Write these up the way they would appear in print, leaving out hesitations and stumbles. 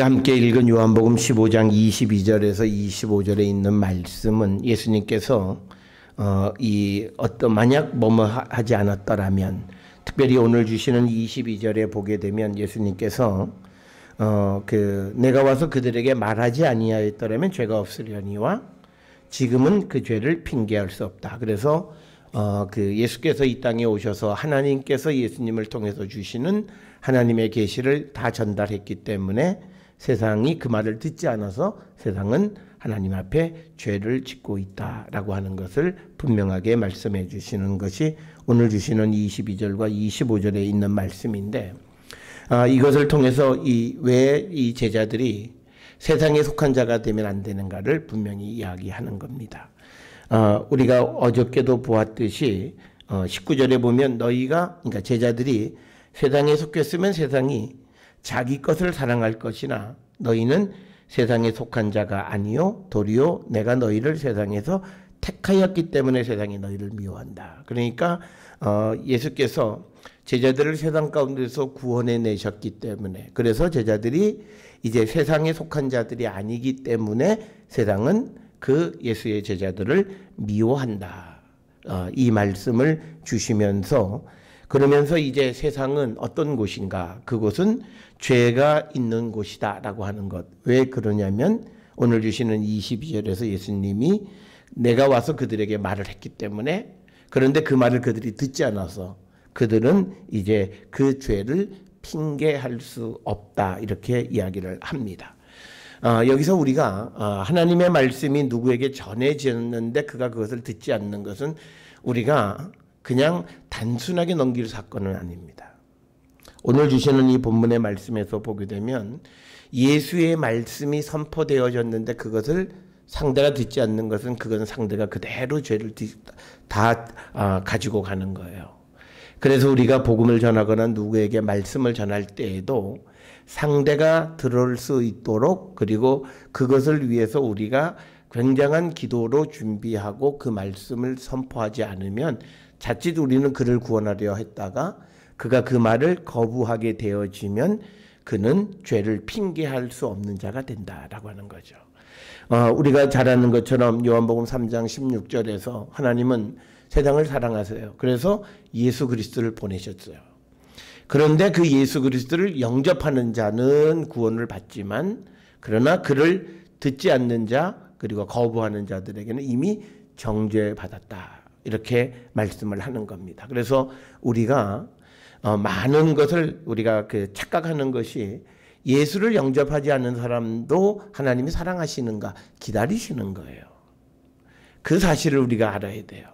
우리가 함께 읽은 요한복음 15장 22절에서 25절에 있는 말씀은 예수님께서 만약 뭐뭐 하지 않았더라면, 특별히 오늘 주시는 22절에 보게 되면 예수님께서 내가 와서 그들에게 말하지 아니하였더라면 죄가 없으려니와 지금은 그 죄를 핑계할 수 없다. 그래서 예수께서 이 땅에 오셔서 하나님께서 예수님을 통해서 주시는 하나님의 계시를 다 전달했기 때문에 세상이 그 말을 듣지 않아서 세상은 하나님 앞에 죄를 짓고 있다라고 하는 것을 분명하게 말씀해 주시는 것이 오늘 주시는 22절과 25절에 있는 말씀인데, 이것을 통해서 왜 이 제자들이 세상에 속한 자가 되면 안 되는가를 분명히 이야기하는 겁니다. 우리가 어저께도 보았듯이 19절에 보면 그러니까 제자들이 세상에 속했으면 세상이 자기 것을 사랑할 것이나 너희는 세상에 속한 자가 아니요 도리어 내가 너희를 세상에서 택하였기 때문에 세상이 너희를 미워한다. 그러니까 예수께서 제자들을 세상 가운데서 구원해 내셨기 때문에, 그래서 제자들이 이제 세상에 속한 자들이 아니기 때문에 세상은 그 예수의 제자들을 미워한다. 이 말씀을 주시면서, 그러면서 이제 세상은 어떤 곳인가? 그곳은 죄가 있는 곳이다 라고 하는 것. 왜 그러냐면 오늘 주시는 22절에서 예수님이 내가 와서 그들에게 말을 했기 때문에, 그런데 그 말을 그들이 듣지 않아서 그들은 이제 그 죄를 핑계할 수 없다, 이렇게 이야기를 합니다. 여기서 우리가 하나님의 말씀이 누구에게 전해졌는데 그가 그것을 듣지 않는 것은 우리가 그냥 단순하게 넘길 사건은 아닙니다. 오늘 주시는 이 본문의 말씀에서 보게 되면 예수의 말씀이 선포되어졌는데 그것을 상대가 듣지 않는 것은, 그것은 상대가 그대로 죄를 다 가지고 가는 거예요. 그래서 우리가 복음을 전하거나 누구에게 말씀을 전할 때에도 상대가 들을 수 있도록, 그리고 그것을 위해서 우리가 굉장한 기도로 준비하고 그 말씀을 선포하지 않으면 자칫 우리는 그를 구원하려 했다가 그가 그 말을 거부하게 되어지면 그는 죄를 핑계할 수 없는 자가 된다라고 하는 거죠. 우리가 잘 아는 것처럼 요한복음 3장 16절에서 하나님은 세상을 사랑하세요. 그래서 예수 그리스도를 보내셨어요. 그런데 그 예수 그리스도를 영접하는 자는 구원을 받지만, 그러나 그를 듣지 않는 자 그리고 거부하는 자들에게는 이미 정죄받았다, 이렇게 말씀을 하는 겁니다. 그래서 우리가 많은 것을 우리가 착각하는 것이 예수를 영접하지 않는 사람도 하나님이 사랑하시는가 기다리시는 거예요. 그 사실을 우리가 알아야 돼요.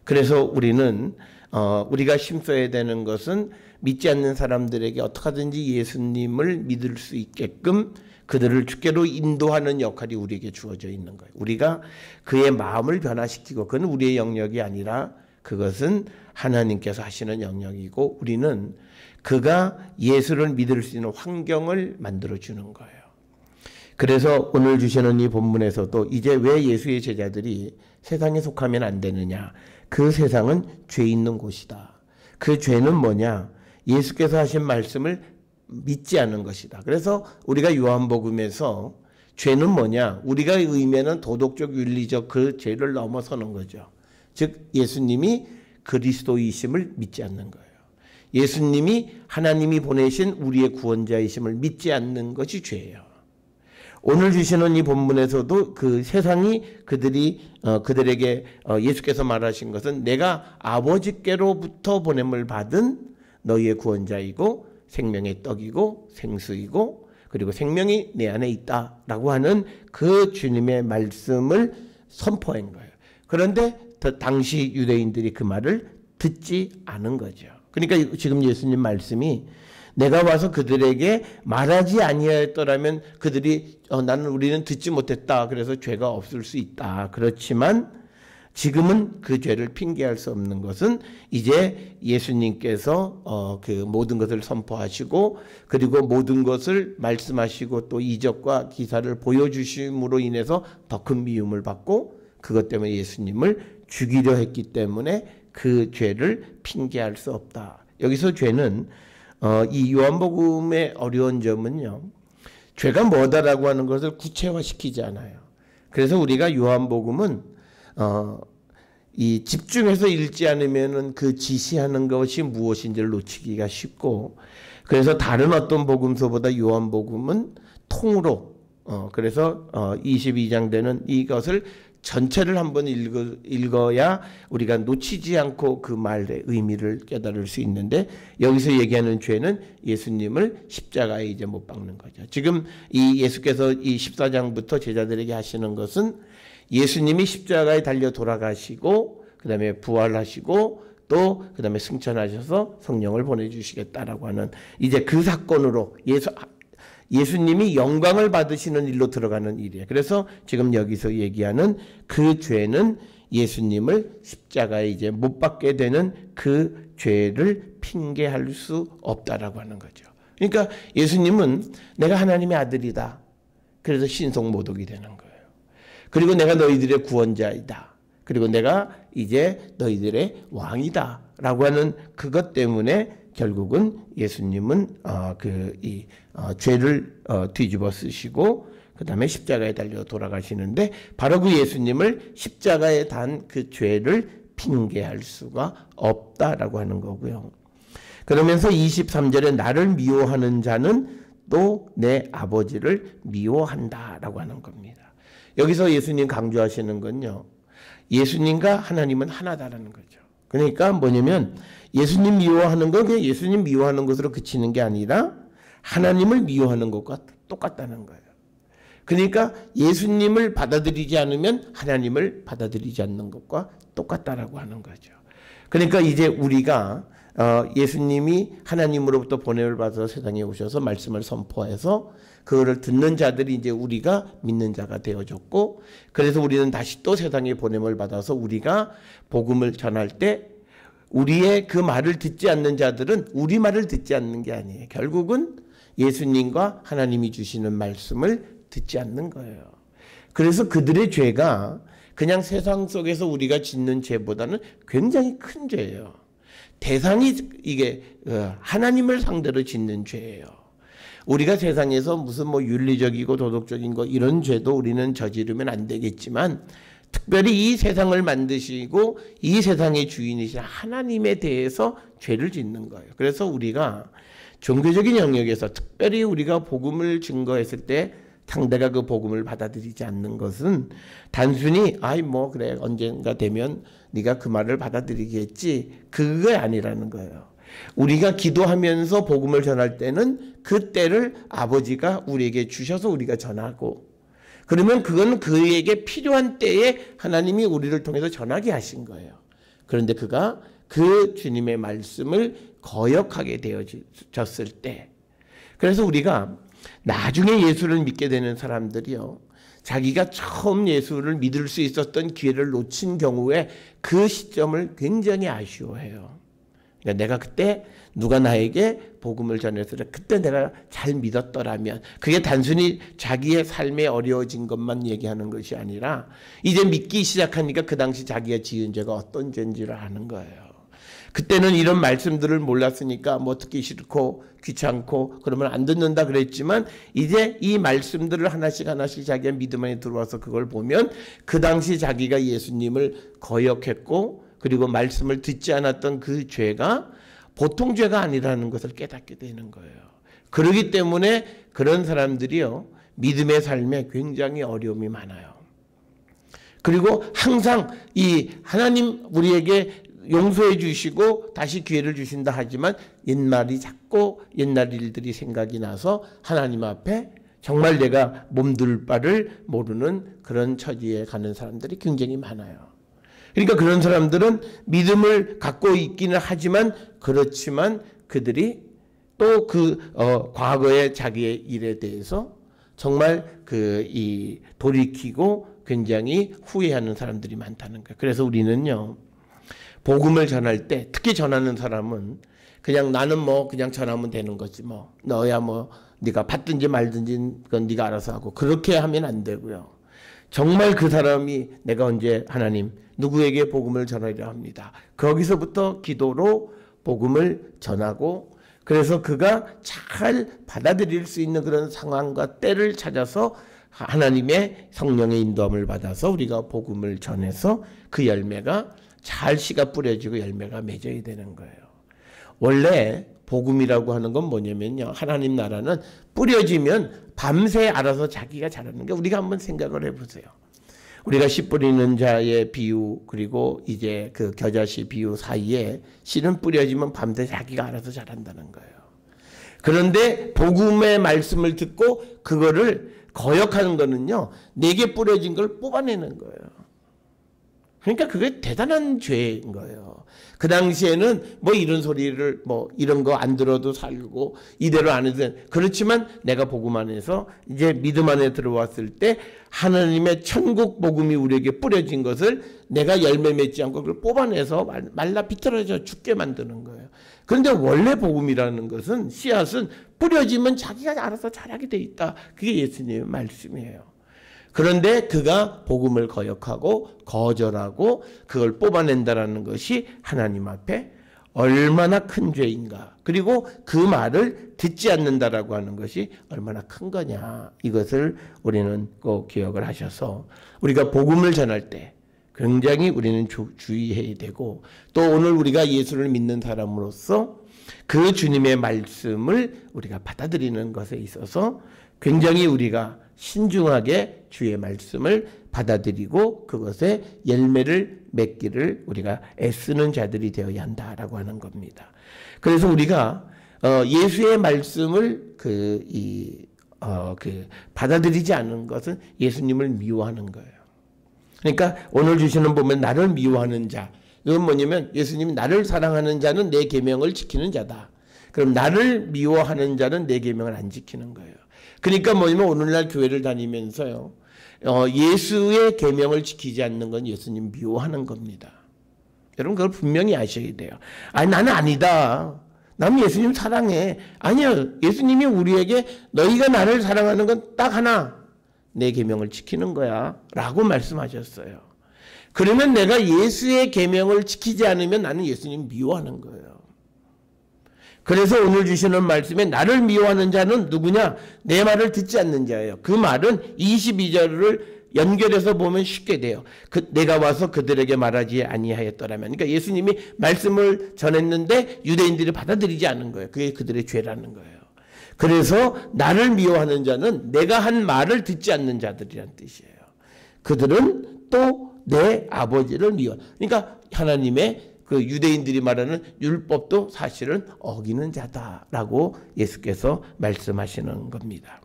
그래서 우리가 힘써야 되는 것은 믿지 않는 사람들에게 어떻게 하든지 예수님을 믿을 수 있게끔 그들을 주께로 인도하는 역할이 우리에게 주어져 있는 거예요. 우리가 그의 마음을 변화시키고, 그건 우리의 영역이 아니라 그것은 하나님께서 하시는 영역이고, 우리는 그가 예수를 믿을 수 있는 환경을 만들어주는 거예요. 그래서 오늘 주시는 이 본문에서도 이제 왜 예수의 제자들이 세상에 속하면 안 되느냐? 그 세상은 죄 있는 곳이다. 그 죄는 뭐냐? 예수께서 하신 말씀을 믿지 않는 것이다. 그래서 우리가 요한복음에서 죄는 뭐냐? 우리가 의미하는 도덕적, 윤리적 그 죄를 넘어서는 거죠. 즉 예수님이 그리스도이심을 믿지 않는 거예요. 예수님이 하나님이 보내신 우리의 구원자이심을 믿지 않는 것이 죄예요. 오늘 주시는 이 본문에서도 그 세상이 그들에게 예수께서 말하신 것은 내가 아버지께로부터 보냄을 받은 너희의 구원자이고 생명의 떡이고 생수이고 그리고 생명이 내 안에 있다라고 하는 그 주님의 말씀을 선포한 거예요. 그런데 당시 유대인들이 그 말을 듣지 않은 거죠. 그러니까 지금 예수님 말씀이 내가 와서 그들에게 말하지 아니하였더라면 우리는 듣지 못했다. 그래서 죄가 없을 수 있다. 그렇지만 지금은 그 죄를 핑계할 수 없는 것은 이제 예수님께서 그 모든 것을 선포하시고 그리고 모든 것을 말씀하시고 또 이적과 기사를 보여주심으로 인해서 더 큰 미움을 받고 그것 때문에 예수님을 죽이려 했기 때문에 그 죄를 핑계할 수 없다. 여기서 죄는 이 요한복음의 어려운 점은요, 죄가 뭐다라고 하는 것을 구체화시키지 않아요. 그래서 우리가 요한복음은 이 집중해서 읽지 않으면은 그 지시하는 것이 무엇인지를 놓치기가 쉽고, 그래서 다른 어떤 복음서보다 요한복음은 통으로 그래서 22장 되는 이것을 전체를 한번 읽어야 우리가 놓치지 않고 그 말의 의미를 깨달을 수 있는데, 여기서 얘기하는 죄는 예수님을 십자가에 이제 못 박는 거죠. 지금 이 예수께서 이 14장부터 제자들에게 하시는 것은 예수님이 십자가에 달려 돌아가시고 그다음에 부활하시고 또 그다음에 승천하셔서 성령을 보내주시겠다라고 하는 이제 그 사건으로 예수님이 영광을 받으시는 일로 들어가는 일이에요. 그래서 지금 여기서 얘기하는 그 죄는 예수님을 십자가에 이제 못 박게 되는 그 죄를 핑계할 수 없다라고 하는 거죠. 그러니까 예수님은 내가 하나님의 아들이다. 그래서 신성모독이 되는 거예요. 그리고 내가 너희들의 구원자이다. 그리고 내가 이제 너희들의 왕이다. 라고 하는 그것 때문에 결국은 예수님은 죄를 뒤집어 쓰시고 그 다음에 십자가에 달려 돌아가시는데, 바로 그 예수님을 십자가에 단 그 죄를 핑계할 수가 없다라고 하는 거고요. 그러면서 23절에 나를 미워하는 자는 또 내 아버지를 미워한다라고 하는 겁니다. 여기서 예수님 강조하시는 건요, 예수님과 하나님은 하나다라는 거죠. 그러니까 뭐냐면 예수님 미워하는 건 그냥 예수님 미워하는 것으로 그치는 게 아니라 하나님을 미워하는 것과 똑같다는 거예요. 그러니까 예수님을 받아들이지 않으면 하나님을 받아들이지 않는 것과 똑같다라고 하는 거죠. 그러니까 이제 우리가 예수님이 하나님으로부터 보냄을 받아서 세상에 오셔서 말씀을 선포해서 그거를 듣는 자들이 이제 우리가 믿는 자가 되어졌고, 그래서 우리는 다시 또 세상에 보냄을 받아서 우리가 복음을 전할 때 우리의 그 말을 듣지 않는 자들은 우리 말을 듣지 않는 게 아니에요. 결국은 예수님과 하나님이 주시는 말씀을 듣지 않는 거예요. 그래서 그들의 죄가 그냥 세상 속에서 우리가 짓는 죄보다는 굉장히 큰 죄예요. 대상이 이게 하나님을 상대로 짓는 죄예요. 우리가 세상에서 무슨 윤리적이고 도덕적인 거 이런 죄도 우리는 저지르면 안 되겠지만, 특별히 이 세상을 만드시고 이 세상의 주인이신 하나님에 대해서 죄를 짓는 거예요. 그래서 우리가 종교적인 영역에서 특별히 우리가 복음을 증거했을 때 상대가 그 복음을 받아들이지 않는 것은 단순히 그래 언젠가 되면 네가 그 말을 받아들이겠지, 그게 아니라는 거예요. 우리가 기도하면서 복음을 전할 때는 그 때를 아버지가 우리에게 주셔서 우리가 전하고, 그러면 그건 그에게 필요한 때에 하나님이 우리를 통해서 전하게 하신 거예요. 그런데 그가 그 주님의 말씀을 거역하게 되어졌을 때, 그래서 우리가 나중에 예수를 믿게 되는 사람들이요, 자기가 처음 예수를 믿을 수 있었던 기회를 놓친 경우에 그 시점을 굉장히 아쉬워해요. 그러니까 내가 그때 누가 나에게 복음을 전했을 때 그때 내가 잘 믿었더라면, 그게 단순히 자기의 삶에 어려워진 것만 얘기하는 것이 아니라 이제 믿기 시작하니까 그 당시 자기가 지은 죄가 어떤 죄인지를 아는 거예요. 그때는 이런 말씀들을 몰랐으니까 듣기 싫고 귀찮고 그러면 안 듣는다 그랬지만, 이제 이 말씀들을 하나씩 자기의 믿음 안에 들어와서 그걸 보면 그 당시 자기가 예수님을 거역했고 그리고 말씀을 듣지 않았던 그 죄가 보통 죄가 아니라는 것을 깨닫게 되는 거예요. 그렇기 때문에 그런 사람들이요, 믿음의 삶에 굉장히 어려움이 많아요. 그리고 항상 이 하나님 우리에게 용서해 주시고 다시 기회를 주신다 하지만 자꾸 옛날 일들이 생각이 나서 하나님 앞에 정말 내가 몸둘 바를 모르는 그런 처지에 가는 사람들이 굉장히 많아요. 그러니까 그런 사람들은 믿음을 갖고 있기는 하지만, 그렇지만 그들이 또 과거의 자기의 일에 대해서 정말 돌이키고 굉장히 후회하는 사람들이 많다는 거예요. 그래서 우리는요, 복음을 전할 때, 특히 전하는 사람은 그냥 나는 그냥 전하면 되는 거지 너야 네가 받든지 말든지 그건 네가 알아서 하고, 그렇게 하면 안 되고요. 정말 그 사람이 내가 언제 하나님 누구에게 복음을 전하려 합니다. 거기서부터 기도로 복음을 전하고, 그래서 그가 잘 받아들일 수 있는 그런 상황과 때를 찾아서 하나님의 성령의 인도함을 받아서 우리가 복음을 전해서 그 열매가 잘 씨가 뿌려지고 열매가 맺어야 되는 거예요. 원래 복음이라고 하는 건 뭐냐면요, 하나님 나라는 뿌려지면 밤새 알아서 자기가 자라는 게, 우리가 한번 생각을 해보세요. 우리가 씨 뿌리는 자의 비유, 그리고 이제 그 겨자씨 비유 사이에 씨는 뿌려지면 밤새 자기가 알아서 자란다는 거예요. 그런데 복음의 말씀을 듣고 그거를 거역하는 거는요, 내게 뿌려진 걸 뽑아내는 거예요. 그러니까 그게 대단한 죄인 거예요. 그 당시에는 뭐 이런 소리를 뭐 이런 거 안 들어도 살고 이대로 안 해도 돼. 그렇지만 내가 복음 안에서 이제 믿음 안에 들어왔을 때 하나님의 천국 복음이 우리에게 뿌려진 것을 내가 열매 맺지 않고 그걸 뽑아내서 말라 비틀어져 죽게 만드는 거예요. 그런데 원래 복음이라는 것은, 씨앗은 뿌려지면 자기가 알아서 자라게 돼 있다. 그게 예수님의 말씀이에요. 그런데 그가 복음을 거역하고 거절하고 그걸 뽑아낸다라는 것이 하나님 앞에 얼마나 큰 죄인가, 그리고 그 말을 듣지 않는다라고 하는 것이 얼마나 큰 거냐, 이것을 우리는 꼭 기억을 하셔서 우리가 복음을 전할 때 굉장히 우리는 주의해야 되고, 또 오늘 우리가 예수를 믿는 사람으로서 그 주님의 말씀을 우리가 받아들이는 것에 있어서 굉장히 우리가 신중하게 주의 말씀을 받아들이고 그것에 열매를 맺기를 우리가 애쓰는 자들이 되어야 한다라고 하는 겁니다. 그래서 우리가 예수의 말씀을 받아들이지 않는 것은 예수님을 미워하는 거예요. 그러니까 오늘 주시는 보면 나를 미워하는 자, 이건 뭐냐면 예수님이 나를 사랑하는 자는 내 계명을 지키는 자다. 그럼 나를 미워하는 자는 내 계명을 안 지키는 거예요. 그러니까 뭐냐면 오늘날 교회를 다니면서요, 예수의 계명을 지키지 않는 건 예수님 미워하는 겁니다. 여러분 그걸 분명히 아셔야 돼요. 아니 나는 아니다. 나는 예수님 사랑해. 아니요. 예수님이 우리에게 너희가 나를 사랑하는 건 딱 하나, 내 계명을 지키는 거야 라고 말씀하셨어요. 그러면 내가 예수의 계명을 지키지 않으면 나는 예수님 미워하는 거예요. 그래서 오늘 주시는 말씀에 나를 미워하는 자는 누구냐? 내 말을 듣지 않는 자예요. 그 말은 22절을 연결해서 보면 쉽게 돼요. 내가 와서 그들에게 말하지 아니하였더라면. 그러니까 예수님이 말씀을 전했는데 유대인들이 받아들이지 않은 거예요. 그게 그들의 죄라는 거예요. 그래서 나를 미워하는 자는 내가 한 말을 듣지 않는 자들이란 뜻이에요. 그들은 또 내 아버지를 미워. 그러니까 하나님의 그 유대인들이 말하는 율법도 사실은 어기는 자다라고 예수께서 말씀하시는 겁니다.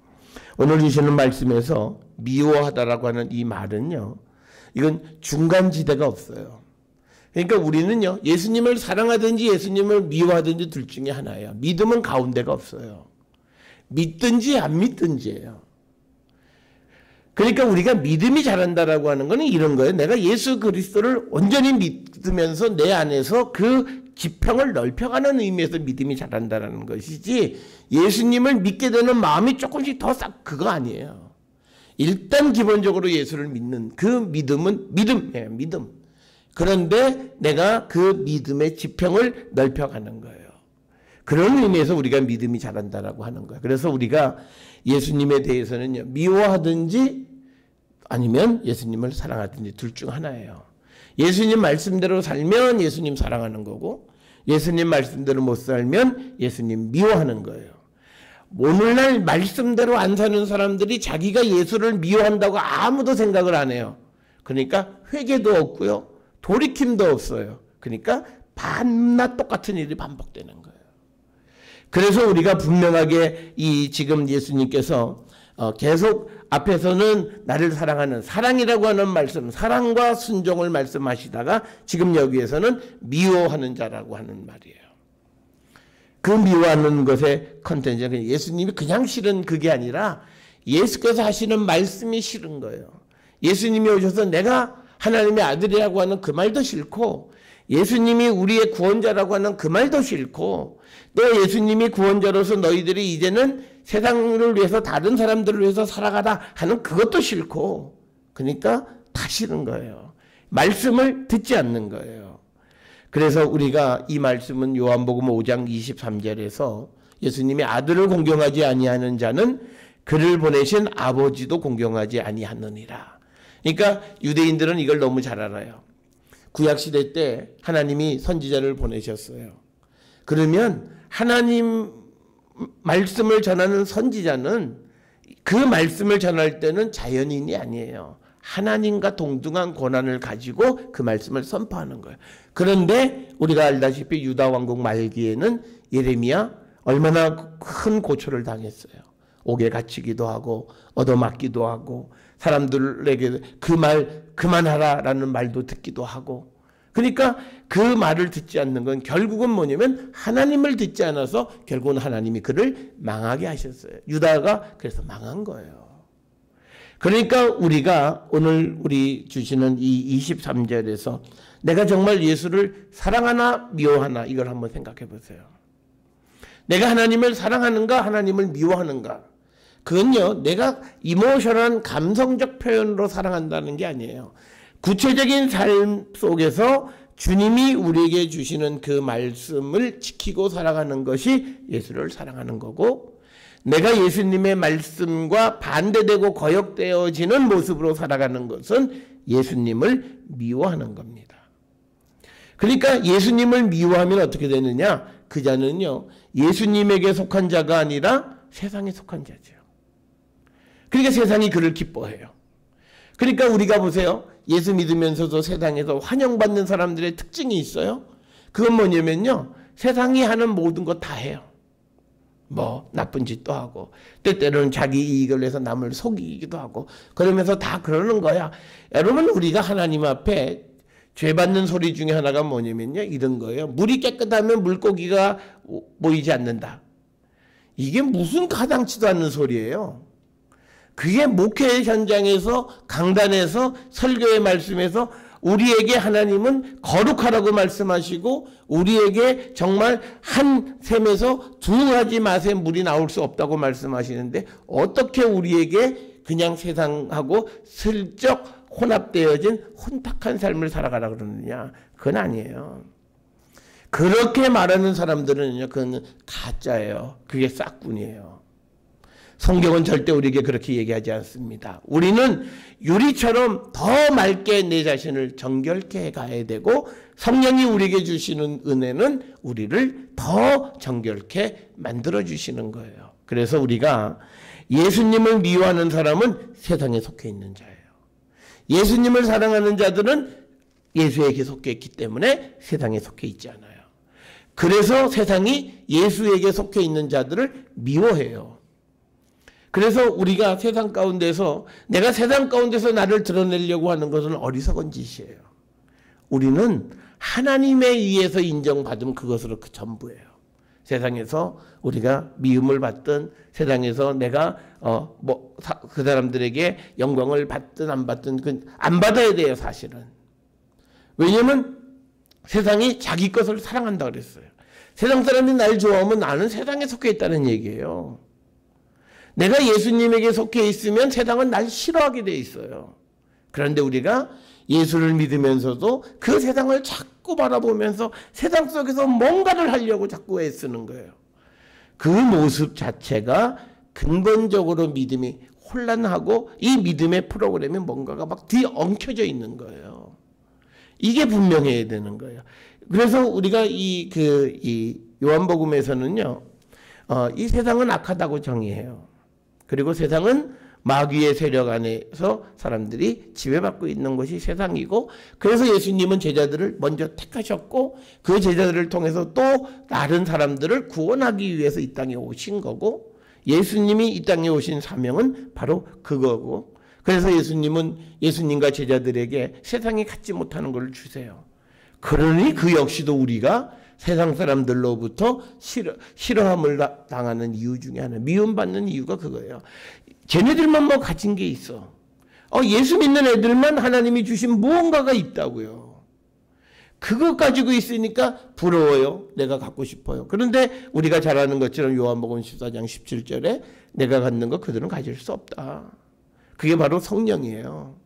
오늘 주시는 말씀에서 미워하다라고 하는 이 말은요, 이건 중간지대가 없어요. 그러니까 우리는요, 예수님을 사랑하든지 예수님을 미워하든지 둘 중에 하나예요. 믿음은 가운데가 없어요. 믿든지 안 믿든지예요. 그러니까 우리가 믿음이 자란다라고 하는 것은 이런 거예요. 내가 예수 그리스도를 온전히 믿으면서 내 안에서 그 지평을 넓혀가는 의미에서 믿음이 자란다라는 것이지, 예수님을 믿게 되는 마음이 조금씩 더 싹, 그거 아니에요. 일단 기본적으로 예수를 믿는 그 믿음은 믿음이에요. 믿음. 그런데 내가 그 믿음의 지평을 넓혀가는 거예요. 그런 의미에서 우리가 믿음이 자란다라고 하는 거예요. 그래서 우리가 예수님에 대해서는요, 미워하든지 아니면 예수님을 사랑하든지 둘 중 하나예요. 예수님 말씀대로 살면 예수님 사랑하는 거고, 예수님 말씀대로 못 살면 예수님 미워하는 거예요. 오늘날 말씀대로 안 사는 사람들이 자기가 예수를 미워한다고 아무도 생각을 안 해요. 그러니까 회개도 없고요, 돌이킴도 없어요. 그러니까 밤낮 똑같은 일이 반복되는 거예요. 그래서 우리가 분명하게 이 지금 예수님께서 계속 앞에서는 나를 사랑하는 사랑이라고 하는 말씀, 사랑과 순종을 말씀하시다가 지금 여기에서는 미워하는 자라고 하는 말이에요. 그 미워하는 것의 컨텐츠는 예수님이 그냥 싫은 그게 아니라 예수께서 하시는 말씀이 싫은 거예요. 예수님이 오셔서 내가 하나님의 아들이라고 하는 그 말도 싫고, 예수님이 우리의 구원자라고 하는 그 말도 싫고, 또 예수님이 구원자로서 너희들이 이제는 세상을 위해서 다른 사람들을 위해서 살아가라 하는 그것도 싫고, 그러니까 다 싫은 거예요. 말씀을 듣지 않는 거예요. 그래서 우리가 이 말씀은 요한복음 5장 23절에서 예수님의 아들을 공경하지 아니하는 자는 그를 보내신 아버지도 공경하지 아니하느니라. 그러니까 유대인들은 이걸 너무 잘 알아요. 구약시대 때 하나님이 선지자를 보내셨어요. 그러면 하나님 말씀을 전하는 선지자는 그 말씀을 전할 때는 자연인이 아니에요. 하나님과 동등한 권한을 가지고 그 말씀을 선포하는 거예요. 그런데 우리가 알다시피 유다 왕국 말기에는 예레미야 얼마나 큰 고초를 당했어요. 옥에 갇히기도 하고 얻어맞기도 하고 사람들에게 그 말 그만하라라는 말도 듣기도 하고, 그러니까 그 말을 듣지 않는 건 결국은 뭐냐면 하나님을 듣지 않아서 결국은 하나님이 그를 망하게 하셨어요. 유다가 그래서 망한 거예요. 그러니까 우리가 오늘 우리 주시는 이 23절에서 내가 정말 예수를 사랑하나 미워하나 이걸 한번 생각해 보세요. 내가 하나님을 사랑하는가 하나님을 미워하는가, 그건요 내가 이모셔널한 감성적 표현으로 사랑한다는 게 아니에요. 구체적인 삶 속에서 주님이 우리에게 주시는 그 말씀을 지키고 살아가는 것이 예수를 사랑하는 거고, 내가 예수님의 말씀과 반대되고 거역되어지는 모습으로 살아가는 것은 예수님을 미워하는 겁니다. 그러니까 예수님을 미워하면 어떻게 되느냐? 그 자는요 예수님에게 속한 자가 아니라 세상에 속한 자죠. 그러니까 세상이 그를 기뻐해요. 그러니까 우리가 보세요. 예수 믿으면서도 세상에서 환영받는 사람들의 특징이 있어요. 그건 뭐냐면요, 세상이 하는 모든 거 다 해요. 뭐 나쁜 짓도 하고 때때로는 자기 이익을 위해서 남을 속이기도 하고 그러면서 다 그러는 거야. 여러분, 우리가 하나님 앞에 죄 받는 소리 중에 하나가 뭐냐면요 이런 거예요. 물이 깨끗하면 물고기가 보이지 않는다. 이게 무슨 가당치도 않는 소리예요. 그게 목회 현장에서 강단에서 설교의 말씀에서 우리에게 하나님은 거룩하라고 말씀하시고 우리에게 정말 한 샘에서 두 가지 맛의 물이 나올 수 없다고 말씀하시는데 어떻게 우리에게 그냥 세상하고 슬쩍 혼합되어진 혼탁한 삶을 살아가라 그러느냐? 그건 아니에요. 그렇게 말하는 사람들은요 그건 가짜예요. 그게 싹군이에요. 성경은 절대 우리에게 그렇게 얘기하지 않습니다. 우리는 유리처럼 더 맑게 내 자신을 정결케 해가야 되고 성령이 우리에게 주시는 은혜는 우리를 더 정결케 만들어주시는 거예요. 그래서 우리가 예수님을 미워하는 사람은 세상에 속해 있는 자예요. 예수님을 사랑하는 자들은 예수에게 속해 있기 때문에 세상에 속해 있지 않아요. 그래서 세상이 예수에게 속해 있는 자들을 미워해요. 그래서 우리가 세상 가운데서 내가 세상 가운데서 나를 드러내려고 하는 것은 어리석은 짓이에요. 우리는 하나님에 의해서 인정받은 그것으로 그 전부예요. 세상에서 우리가 미움을 받든 세상에서 내가 그 사람들에게 영광을 받든 안 받든 안 받아야 돼요 사실은. 왜냐하면 세상이 자기 것을 사랑한다 그랬어요. 세상 사람이 날 좋아하면 나는 세상에 속해 있다는 얘기예요. 내가 예수님에게 속해 있으면 세상은 날 싫어하게 돼 있어요. 그런데 우리가 예수를 믿으면서도 그 세상을 자꾸 바라보면서 세상 속에서 뭔가를 하려고 자꾸 애쓰는 거예요. 그 모습 자체가 근본적으로 믿음이 혼란하고 이 믿음의 프로그램에 뭔가가 막 뒤엉켜져 있는 거예요. 이게 분명해야 되는 거예요. 그래서 우리가 이 요한복음에서는요, 이 세상은 악하다고 정의해요. 그리고 세상은 마귀의 세력 안에서 사람들이 지배받고 있는 것이 세상이고, 그래서 예수님은 제자들을 먼저 택하셨고 그 제자들을 통해서 또 다른 사람들을 구원하기 위해서 이 땅에 오신 거고, 예수님이 이 땅에 오신 사명은 바로 그거고, 그래서 예수님은 예수님과 제자들에게 세상이 갖지 못하는 걸 주세요. 그러니 그 역시도 우리가 세상 사람들로부터 싫어함을 당하는 이유 중에 하나, 미움받는 이유가 그거예요. 쟤네들만 뭐 가진 게 있어. 예수 믿는 애들만 하나님이 주신 무언가가 있다고요. 그거 가지고 있으니까 부러워요. 내가 갖고 싶어요. 그런데 우리가 잘 아는 것처럼 요한복음 14장 17절에 내가 갖는 거 그들은 가질 수 없다. 그게 바로 성령이에요.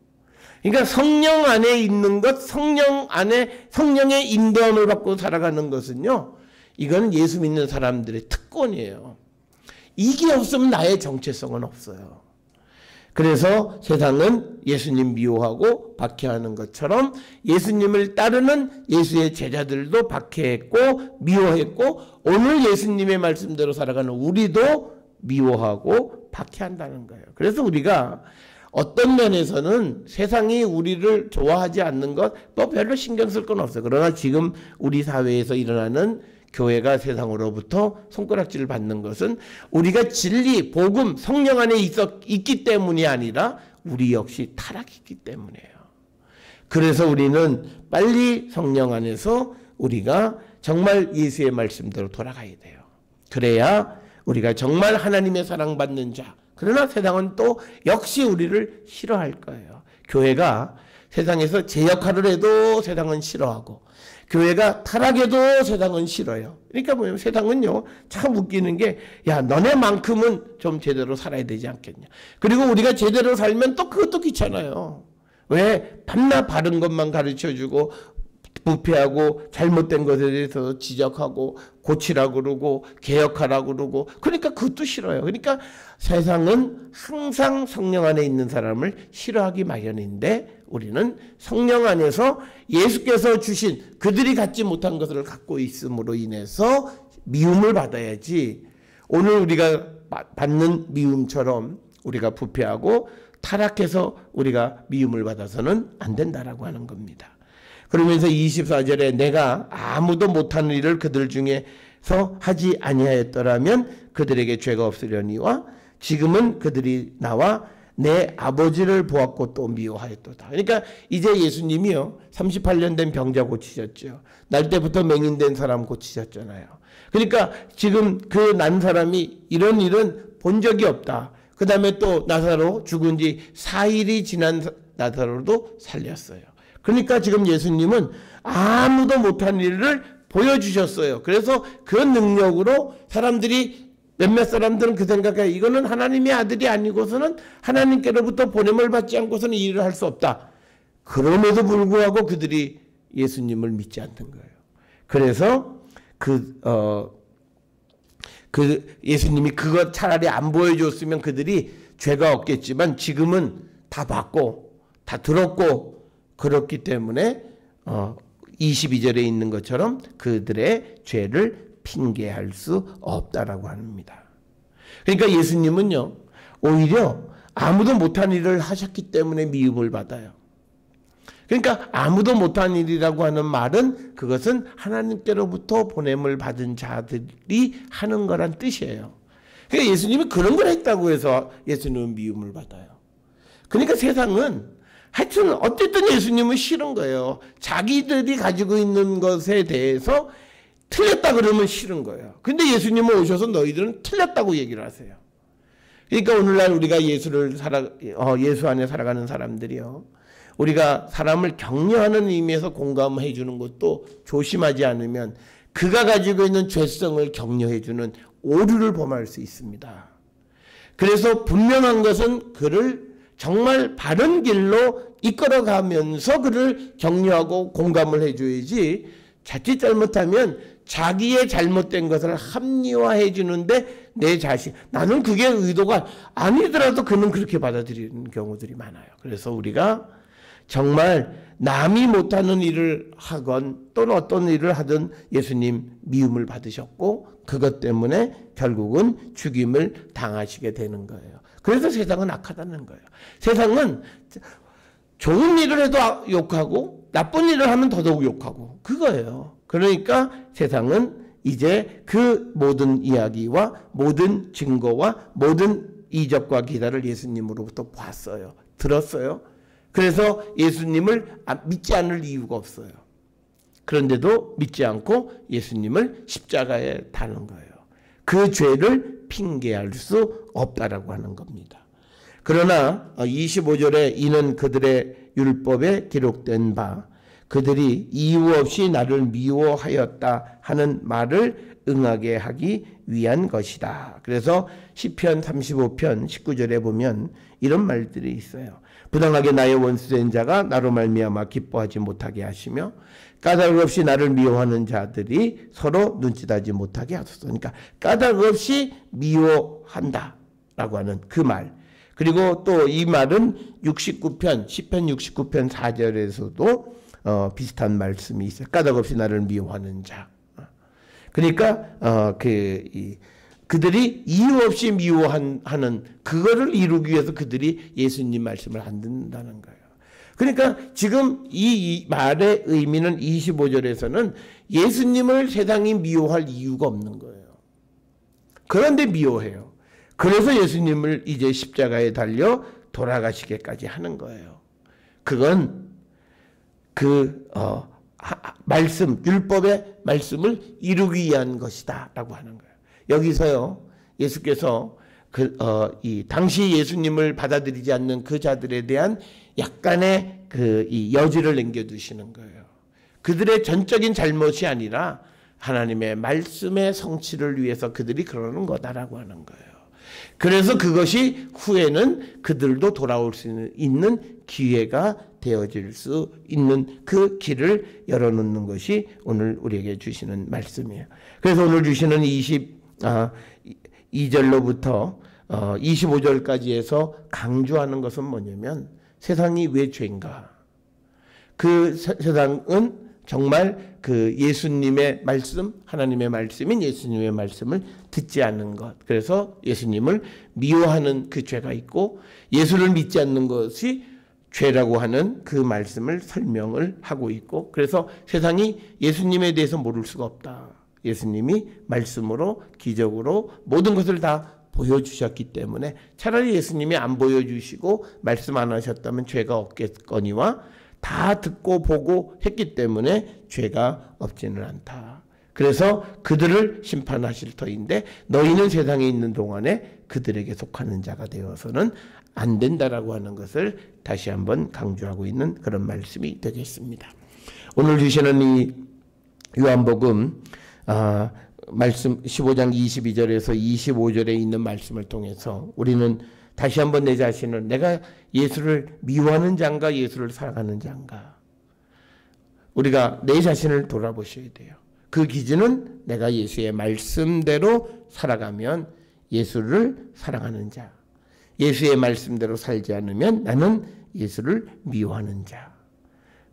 그러니까 성령 안에 있는 것, 성령 안에 성령의 인도함을 받고 살아가는 것은요, 이건 예수 믿는 사람들의 특권이에요. 이게 없으면 나의 정체성은 없어요. 그래서 세상은 예수님 미워하고 박해하는 것처럼 예수님을 따르는 예수의 제자들도 박해했고 미워했고, 오늘 예수님의 말씀대로 살아가는 우리도 미워하고 박해한다는 거예요. 그래서 우리가 어떤 면에서는 세상이 우리를 좋아하지 않는 것 또 별로 신경 쓸 건 없어요. 그러나 지금 우리 사회에서 일어나는 교회가 세상으로부터 손가락질을 받는 것은 우리가 진리, 복음, 성령 안에 있기 때문이 아니라 우리 역시 타락했기 때문이에요. 그래서 우리는 빨리 성령 안에서 우리가 정말 예수의 말씀대로 돌아가야 돼요. 그래야 우리가 정말 하나님의 사랑받는 자, 그러나 세상은 또 역시 우리를 싫어할 거예요. 교회가 세상에서 제 역할을 해도 세상은 싫어하고, 교회가 타락해도 세상은 싫어요. 그러니까 뭐냐면 세상은요, 참 웃기는 게, 야, 너네만큼은 좀 제대로 살아야 되지 않겠냐. 그리고 우리가 제대로 살면 또 그것도 귀찮아요. 왜? 밤낮 바른 것만 가르쳐주고, 부패하고 잘못된 것에 대해서 지적하고 고치라고 그러고 개혁하라고 그러고, 그러니까 그것도 싫어요. 그러니까 세상은 항상 성령 안에 있는 사람을 싫어하기 마련인데, 우리는 성령 안에서 예수께서 주신 그들이 갖지 못한 것을 갖고 있음으로 인해서 미움을 받아야지, 오늘 우리가 받는 미움처럼 우리가 부패하고 타락해서 우리가 미움을 받아서는 안 된다라고 하는 겁니다. 그러면서 24절에 내가 아무도 못하는 일을 그들 중에서 하지 아니하였더라면 그들에게 죄가 없으려니와 지금은 그들이 나와 내 아버지를 보았고 또 미워하였도다. 그러니까 이제 예수님이요, 38년 된 병자 고치셨죠. 날 때부터 맹인된 사람 고치셨잖아요. 그러니까 지금 그 난 사람이 이런 일은 본 적이 없다. 그 다음에 또 나사로 죽은 지 4일이 지난 나사로도 살렸어요. 그러니까 지금 예수님은 아무도 못한 일을 보여주셨어요. 그래서 그 능력으로 사람들이, 몇몇 사람들은 그 생각에 이거는 하나님의 아들이 아니고서는 하나님께로부터 보냄을 받지 않고서는 이 일을 할 수 없다. 그럼에도 불구하고 그들이 예수님을 믿지 않는 거예요. 그래서 예수님이 그것 차라리 안 보여줬으면 그들이 죄가 없겠지만 지금은 다 봤고 다 들었고, 그렇기 때문에 22절에 있는 것처럼 그들의 죄를 핑계할 수 없다라고 합니다. 그러니까 예수님은요, 오히려 아무도 못한 일을 하셨기 때문에 미움을 받아요. 그러니까 아무도 못한 일이라고 하는 말은 그것은 하나님께로부터 보냄을 받은 자들이 하는 거란 뜻이에요. 그러니까 예수님이 그런 걸 했다고 해서 예수님은 미움을 받아요. 그러니까 세상은 하여튼 어쨌든 예수님은 싫은 거예요. 자기들이 가지고 있는 것에 대해서 틀렸다 그러면 싫은 거예요. 근데 예수님은 오셔서 너희들은 틀렸다고 얘기를 하세요. 그러니까 오늘날 우리가 예수 안에 살아가는 사람들이요, 우리가 사람을 격려하는 의미에서 공감해 주는 것도 조심하지 않으면 그가 가지고 있는 죄성을 격려해 주는 오류를 범할 수 있습니다. 그래서 분명한 것은 그를 정말 바른 길로 이끌어가면서 그를 격려하고 공감을 해줘야지, 자칫 잘못하면 자기의 잘못된 것을 합리화해 주는데 내 자신, 나는 그게 의도가 아니더라도 그는 그렇게 받아들이는 경우들이 많아요. 그래서 우리가 정말 남이 못하는 일을 하건 또는 어떤 일을 하든 예수님 미움을 받으셨고 그것 때문에 결국은 죽임을 당하시게 되는 거예요. 그래서 세상은 악하다는 거예요. 세상은 좋은 일을 해도 욕하고 나쁜 일을 하면 더더욱 욕하고 그거예요. 그러니까 세상은 이제 그 모든 이야기와 모든 증거와 모든 이적과 기사를 예수님으로부터 봤어요. 들었어요. 그래서 예수님을 믿지 않을 이유가 없어요. 그런데도 믿지 않고 예수님을 십자가에 다는 거예요. 그 죄를 핑계할 수 없다라고 하는 겁니다. 그러나 25절에 이는 그들의 율법에 기록된 바 그들이 이유 없이 나를 미워하였다 하는 말을 응하게 하기 위한 것이다. 그래서 시편 35편 19절에 보면 이런 말들이 있어요. 부당하게 나의 원수된 자가 나로 말미암아 기뻐하지 못하게 하시며 까닭 없이 나를 미워하는 자들이 서로 눈짓하지 못하게 하소서. 그러니까 까닭 없이 미워한다 라고 하는 그 말. 그리고 또 이 말은 69편 시편 69편 4절에서도 비슷한 말씀이 있어요. 까닭 없이 나를 미워하는 자. 그러니까 그들이 이유 없이 미워하는 그거를 이루기 위해서 그들이 예수님 말씀을 안 듣는다는 거예요. 그러니까 지금 이 말의 의미는 25절에서는 예수님을 세상이 미워할 이유가 없는 거예요. 그런데 미워해요. 그래서 예수님을 이제 십자가에 달려 돌아가시게까지 하는 거예요. 그건 말씀, 율법의 말씀을 이루기 위한 것이다 라고 하는 거예요. 여기서요, 예수께서 당시 예수님을 받아들이지 않는 그 자들에 대한 약간의 이 여지를 남겨두시는 거예요. 그들의 전적인 잘못이 아니라 하나님의 말씀의 성취를 위해서 그들이 그러는 거다라고 하는 거예요. 그래서 그것이 후에는 그들도 돌아올 수 있는 기회가 되어질 수 있는 그 길을 열어놓는 것이 오늘 우리에게 주시는 말씀이에요. 그래서 오늘 주시는 22절로부터 25절까지 해서 강조하는 것은 뭐냐면 세상이 왜 죄인가? 그 세상은 정말 그 예수님의 말씀, 하나님의 말씀인 예수님의 말씀을 듣지 않는 것. 그래서 예수님을 미워하는 그 죄가 있고 예수를 믿지 않는 것이 죄라고 하는 그 말씀을 설명을 하고 있고, 그래서 세상이 예수님에 대해서 모를 수가 없다. 예수님이 말씀으로 기적으로 모든 것을 다 보여주셨기 때문에 차라리 예수님이 안 보여주시고 말씀 안 하셨다면 죄가 없겠거니와 다 듣고 보고 했기 때문에 죄가 없지는 않다. 그래서 그들을 심판하실 터인데 너희는 세상에 있는 동안에 그들에게 속하는 자가 되어서는 안 된다라고 하는 것을 다시 한번 강조하고 있는 그런 말씀이 되겠습니다. 오늘 주시는 이 요한복음 말씀 15장 22절에서 25절에 있는 말씀을 통해서 우리는 다시 한번 내 자신을 내가 예수를 미워하는 자인가 예수를 사랑하는 자인가 우리가 내 자신을 돌아보셔야 돼요. 그 기준은 내가 예수의 말씀대로 살아가면 예수를 사랑하는 자, 예수의 말씀대로 살지 않으면 나는 예수를 미워하는 자.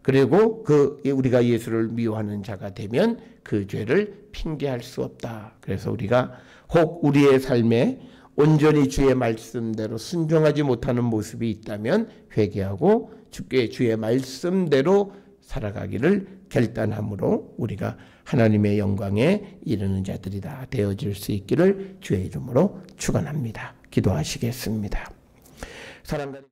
그리고 우리가 예수를 미워하는 자가 되면 그 죄를 핑계할 수 없다. 그래서 우리가 혹 우리의 삶에 온전히 주의 말씀대로 순종하지 못하는 모습이 있다면 회개하고 주의 말씀대로 살아가기를 결단함으로 우리가 하나님의 영광에 이르는 자들이 다 되어질 수 있기를 주의 이름으로 축원합니다. 기도하시겠습니다. 사랑하는